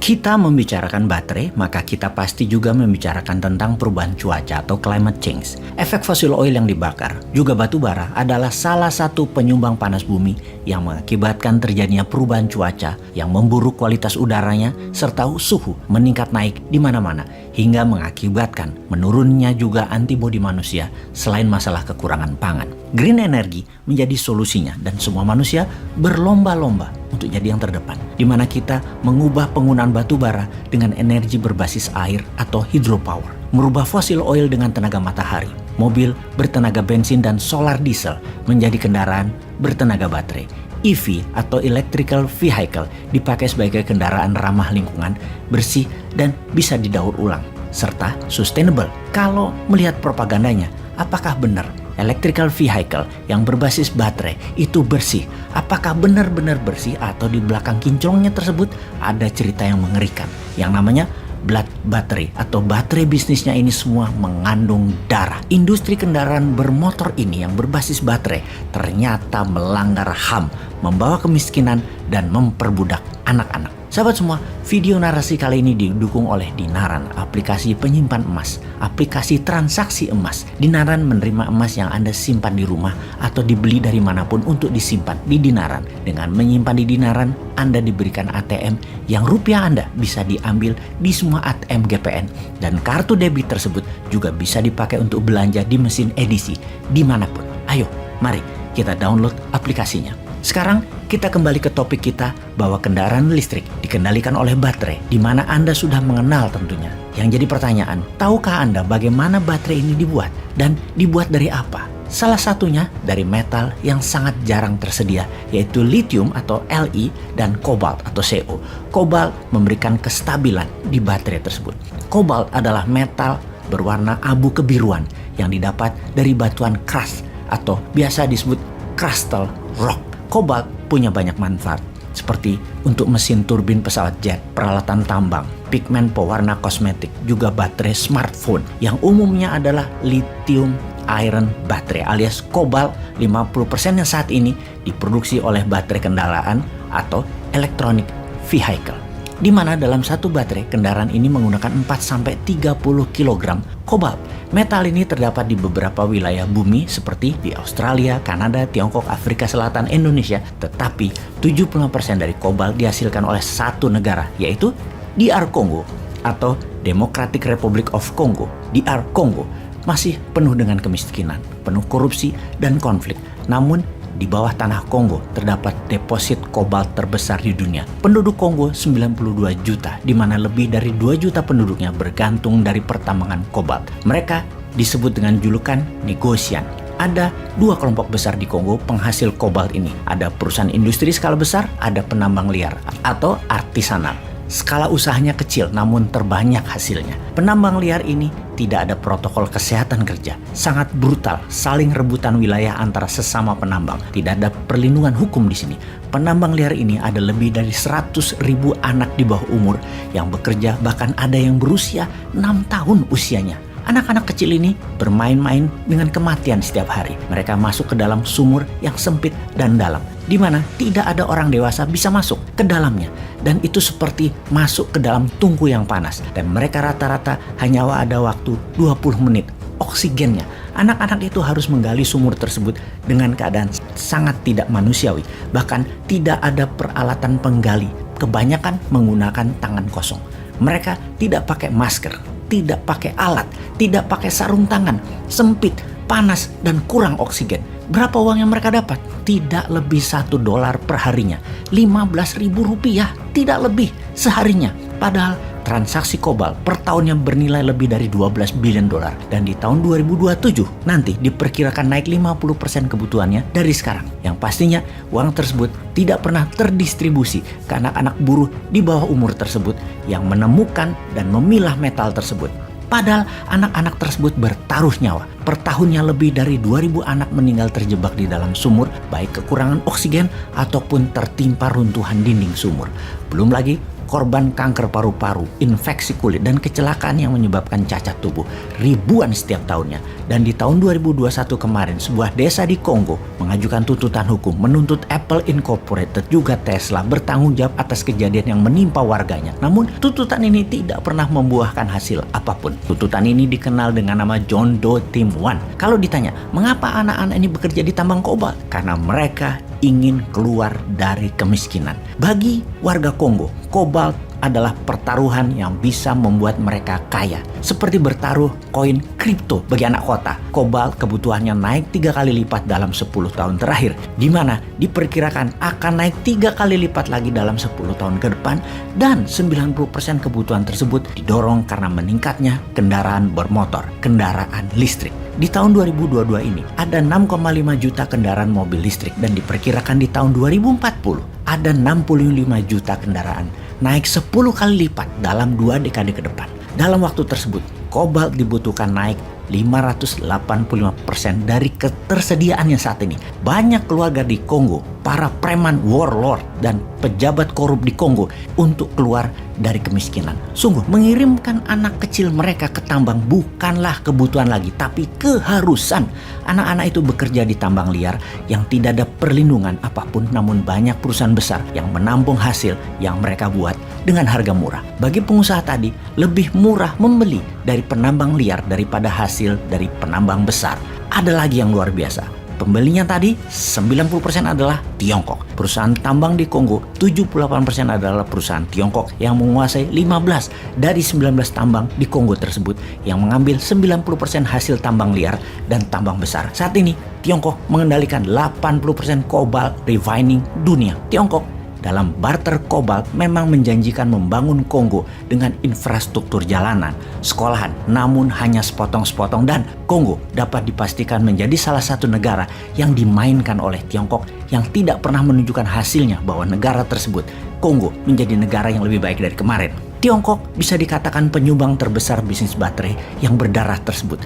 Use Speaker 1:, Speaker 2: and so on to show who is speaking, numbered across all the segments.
Speaker 1: Kita membicarakan baterai, maka kita pasti juga membicarakan tentang perubahan cuaca atau climate change. Efek fosil oil yang dibakar, juga batu bara adalah salah satu penyumbang panas bumi yang mengakibatkan terjadinya perubahan cuaca yang memburuk kualitas udaranya serta suhu meningkat naik di mana-mana hingga mengakibatkan menurunnya juga antibodi manusia selain masalah kekurangan pangan. Green energy menjadi solusinya dan semua manusia berlomba-lomba untuk jadi yang terdepan, di mana kita mengubah penggunaan batu bara dengan energi berbasis air atau hydropower, merubah fosil oil dengan tenaga matahari, mobil bertenaga bensin dan solar diesel menjadi kendaraan bertenaga baterai. EV atau electrical vehicle dipakai sebagai kendaraan ramah lingkungan, bersih dan bisa didaur ulang, serta sustainable. Kalau melihat propagandanya, apakah benar electrical vehicle yang berbasis baterai itu bersih? Apakah benar-benar bersih atau di belakang kinclongnya tersebut ada cerita yang mengerikan yang namanya blood battery atau baterai bisnisnya ini semua mengandung darah. Industri kendaraan bermotor ini yang berbasis baterai ternyata melanggar HAM, membawa kemiskinan dan memperbudak anak-anak. Sahabat semua, video narasi kali ini didukung oleh Dinaran, aplikasi penyimpan emas, aplikasi transaksi emas. Dinaran menerima emas yang Anda simpan di rumah atau dibeli dari manapun untuk disimpan di Dinaran. Dengan menyimpan di Dinaran, Anda diberikan ATM yang rupiah Anda bisa diambil di semua ATM GPN. Dan kartu debit tersebut juga bisa dipakai untuk belanja di mesin edisi dimanapun. Ayo, mari kita download aplikasinya. Sekarang kita kembali ke topik kita bahwa kendaraan listrik dikendalikan oleh baterai, di mana Anda sudah mengenal tentunya. Yang jadi pertanyaan, tahukah Anda bagaimana baterai ini dibuat dan dibuat dari apa? Salah satunya dari metal yang sangat jarang tersedia, yaitu lithium atau Li dan kobalt atau Co. Kobalt memberikan kestabilan di baterai tersebut. Kobalt adalah metal berwarna abu kebiruan yang didapat dari batuan keras atau biasa disebut crustal rock. Kobalt punya banyak manfaat, seperti untuk mesin turbin pesawat jet, peralatan tambang, pigmen pewarna kosmetik, juga baterai smartphone yang umumnya adalah lithium iron baterai alias kobalt 50% yang saat ini diproduksi oleh baterai kendaraan atau electronic vehicle, di mana dalam satu baterai kendaraan ini menggunakan 4-30 kg kobalt. Metal ini terdapat di beberapa wilayah bumi seperti di Australia, Kanada, Tiongkok, Afrika Selatan, Indonesia. Tetapi 75% dari kobalt dihasilkan oleh satu negara, yaitu DR Congo atau Democratic Republic of Congo. DR Congo masih penuh dengan kemiskinan, penuh korupsi dan konflik. Namun di bawah tanah Kongo terdapat deposit kobalt terbesar di dunia. Penduduk Kongo 92 juta, di mana lebih dari 2 juta penduduknya bergantung dari pertambangan kobalt. Mereka disebut dengan julukan negosian. Ada dua kelompok besar di Kongo penghasil kobalt ini. Ada perusahaan industri skala besar, ada penambang liar atau artisanal. Skala usahanya kecil namun terbanyak hasilnya. Penambang liar ini tidak ada protokol kesehatan kerja, sangat brutal, saling rebutan wilayah antara sesama penambang. Tidak ada perlindungan hukum di sini. Penambang liar ini ada lebih dari 100.000 anak di bawah umur yang bekerja, bahkan ada yang berusia 6 tahun usianya. Anak-anak kecil ini bermain-main dengan kematian setiap hari. Mereka masuk ke dalam sumur yang sempit dan dalam, di mana tidak ada orang dewasa bisa masuk ke dalamnya. Dan itu seperti masuk ke dalam tungku yang panas. Dan mereka rata-rata hanya ada waktu 20 menit. Oksigennya, anak-anak itu harus menggali sumur tersebut dengan keadaan sangat tidak manusiawi. Bahkan tidak ada peralatan penggali. Kebanyakan menggunakan tangan kosong. Mereka tidak pakai masker, tidak pakai alat, tidak pakai sarung tangan, sempit, panas, dan kurang oksigen. Berapa uang yang mereka dapat? Tidak lebih $1 per harinya, Rp15.000, tidak lebih seharinya. Padahal transaksi kobalt per tahunnya bernilai lebih dari $12 billion. Dan di tahun 2027 nanti diperkirakan naik 50% kebutuhannya dari sekarang. Yang pastinya uang tersebut tidak pernah terdistribusi ke anak-anak buruh di bawah umur tersebut yang menemukan dan memilah metal tersebut. Padahal anak-anak tersebut bertaruh nyawa. Per tahunnya lebih dari 2.000 anak meninggal terjebak di dalam sumur, baik kekurangan oksigen ataupun tertimpa runtuhan dinding sumur. Belum lagi korban kanker paru-paru, infeksi kulit, dan kecelakaan yang menyebabkan cacat tubuh ribuan setiap tahunnya. Dan di tahun 2021 kemarin, sebuah desa di Kongo mengajukan tuntutan hukum menuntut Apple Incorporated juga Tesla bertanggung jawab atas kejadian yang menimpa warganya. Namun tuntutan ini tidak pernah membuahkan hasil apapun. Tuntutan ini dikenal dengan nama John Doe Team 1. Kalau ditanya, mengapa anak-anak ini bekerja di tambang kobalt? Karena mereka ingin keluar dari kemiskinan. Bagi warga Kongo, kobalt adalah pertaruhan yang bisa membuat mereka kaya. Seperti bertaruh koin kripto bagi anak kota. Kobalt kebutuhannya naik 3 kali lipat dalam 10 tahun terakhir, di mana diperkirakan akan naik 3 kali lipat lagi dalam 10 tahun ke depan, dan 90% kebutuhan tersebut didorong karena meningkatnya kendaraan bermotor, kendaraan listrik. Di tahun 2022 ini ada 6,5 juta kendaraan mobil listrik, dan diperkirakan di tahun 2040 ada 65 juta kendaraan, naik 10 kali lipat dalam 2 dekade ke depan. Dalam waktu tersebut, kobalt dibutuhkan naik 585% dari ketersediaannya saat ini. Banyak keluarga di Kongo, para preman warlord dan pejabat korup di Kongo untuk keluar dari kemiskinan. Sungguh, mengirimkan anak kecil mereka ke tambang bukanlah kebutuhan lagi, tapi keharusan. Anak-anak itu bekerja di tambang liar yang tidak ada perlindungan apapun, namun banyak perusahaan besar yang menampung hasil yang mereka buat dengan harga murah. Bagi pengusaha tadi, lebih murah membeli dari penambang liar daripada hasil dari penambang besar. Ada lagi yang luar biasa. Pembelinya tadi 90% adalah Tiongkok. Perusahaan tambang di Kongo 78% adalah perusahaan Tiongkok yang menguasai 15 dari 19 tambang di Kongo tersebut, yang mengambil 90% hasil tambang liar dan tambang besar. Saat ini Tiongkok mengendalikan 80% kobalt refining dunia. Tiongkok dalam barter kobalt memang menjanjikan membangun Kongo dengan infrastruktur jalanan, sekolahan, namun hanya sepotong-sepotong, dan Kongo dapat dipastikan menjadi salah satu negara yang dimainkan oleh Tiongkok yang tidak pernah menunjukkan hasilnya bahwa negara tersebut, Kongo, menjadi negara yang lebih baik dari kemarin. Tiongkok bisa dikatakan penyumbang terbesar bisnis baterai yang berdarah tersebut.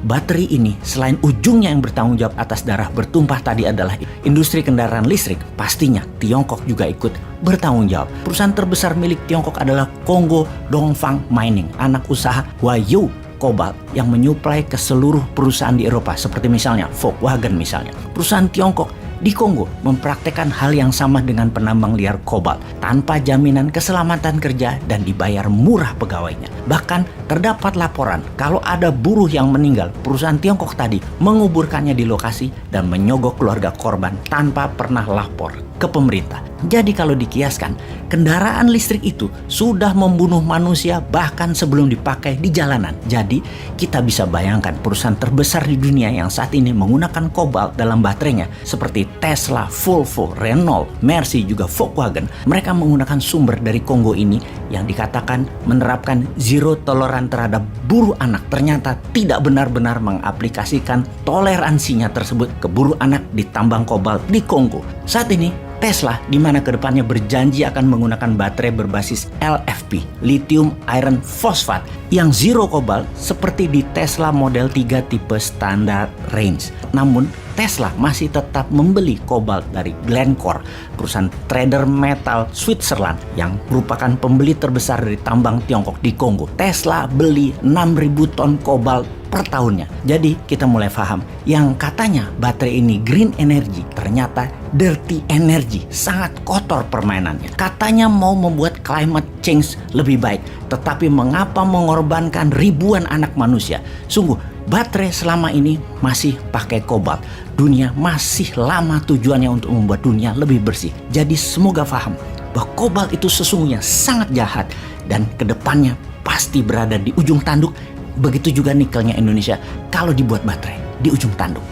Speaker 1: Baterai ini, selain ujungnya yang bertanggung jawab atas darah bertumpah tadi adalah industri kendaraan listrik, pastinya Tiongkok juga ikut bertanggung jawab. Perusahaan terbesar milik Tiongkok adalah Congo Dongfang Mining, anak usaha Huayou Cobalt yang menyuplai ke seluruh perusahaan di Eropa, seperti misalnya Volkswagen misalnya. Perusahaan Tiongkok di Kongo mempraktekkan hal yang sama dengan penambang liar kobalt tanpa jaminan keselamatan kerja dan dibayar murah pegawainya. Bahkan terdapat laporan kalau ada buruh yang meninggal, perusahaan Tiongkok tadi menguburkannya di lokasi dan menyogok keluarga korban tanpa pernah lapor ke pemerintah. Jadi kalau dikiaskan, kendaraan listrik itu sudah membunuh manusia bahkan sebelum dipakai di jalanan. Jadi kita bisa bayangkan perusahaan terbesar di dunia yang saat ini menggunakan kobalt dalam baterainya seperti Tesla, Volvo, Renault, Mercy, juga Volkswagen. Mereka menggunakan sumber dari Kongo ini yang dikatakan menerapkan zero tolerance terhadap buruh anak. Ternyata tidak benar-benar mengaplikasikan toleransinya tersebut ke buruh anak di tambang kobalt di Kongo. Saat ini Tesla di mana kedepannya berjanji akan menggunakan baterai berbasis LFP, lithium iron phosphate, yang zero kobalt seperti di Tesla Model 3 tipe standar range. Namun Tesla masih tetap membeli kobalt dari Glencore, perusahaan trader metal Switzerland yang merupakan pembeli terbesar dari tambang Tiongkok di Kongo. Tesla beli 6.000 ton kobalt per tahunnya. Jadi kita mulai paham yang katanya baterai ini green energy, ternyata dirty energy, sangat kotor permainannya. Katanya mau membuat climate change lebih baik, tetapi mengapa mengorbankan ribuan anak manusia? Sungguh, baterai selama ini masih pakai kobalt. Dunia masih lama tujuannya untuk membuat dunia lebih bersih. Jadi semoga paham bahwa kobalt itu sesungguhnya sangat jahat dan kedepannya pasti berada di ujung tanduk. Begitu juga nikelnya Indonesia kalau dibuat baterai di ujung tanduk.